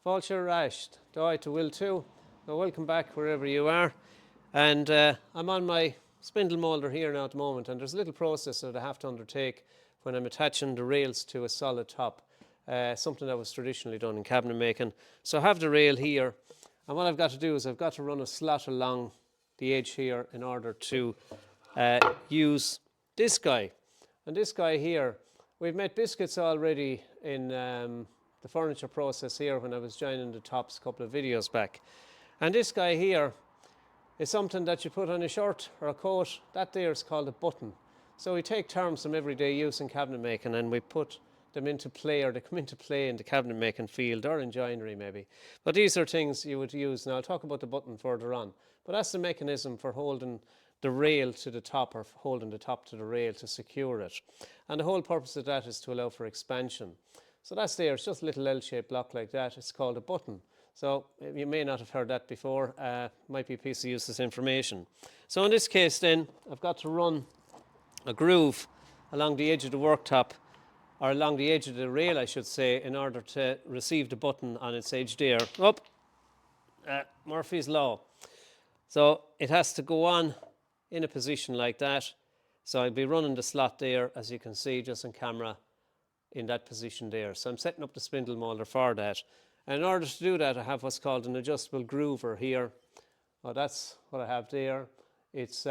Fáilte Rasht, Dóid to Will too. So welcome back wherever you are. And I'm on my spindle moulder here now at the moment, and there's a little process that I have to undertake when I'm attaching the rails to a solid top, something that was traditionally done in cabinet making. So I have the rail here, and what I've got to do is I've got to run a slot along the edge here in order to use this guy. And this guy here, we've made biscuits already in the furniture process here when I was joining the tops a couple of videos back. And this guy here is something that you put on a shirt or a coat. That there is called a button. So we take terms from everyday use in cabinet making and we put them into play, or they come into play in the cabinet making field or in joinery maybe. But these are things you would use. Now I'll talk about the button further on. But that's the mechanism for holding the rail to the top, or holding the top to the rail to secure it. And the whole purpose of that is to allow for expansion. So that's there, it's just a little L-shaped block like that. It's called a button. So you may not have heard that before, might be a piece of useless information. So in this case then, I've got to run a groove along the edge of the worktop, or along the edge of the rail I should say, in order to receive the button on its edge there. Murphy's Law. So it has to go on in a position like that. So I'll be running the slot there, as you can see just on camera, in that position there. So I'm setting up the spindle moulder for that. And in order to do that, I have what's called an adjustable groover here. Oh, that's what I have there. It's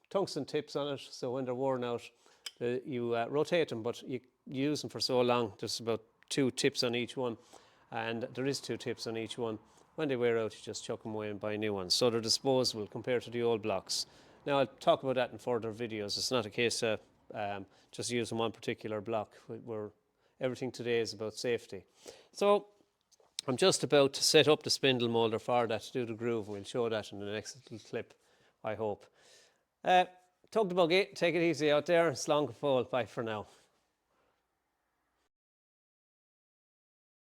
tungsten tips on it, so when they're worn out, you rotate them, but you use them for so long. There's about 2 tips on each one, and there is 2 tips on each one. When they wear out, you just chuck them away and buy new ones. So they're disposable compared to the old blocks. Now, I'll talk about that in further videos. It's not a case of just using one particular block, where everything today is about safety. So I'm just about to set up the spindle moulder for that, to do the groove. We'll show that in the next little clip, I hope. Tug the buggy, take it easy out there. Slán go fóill. Bye for now.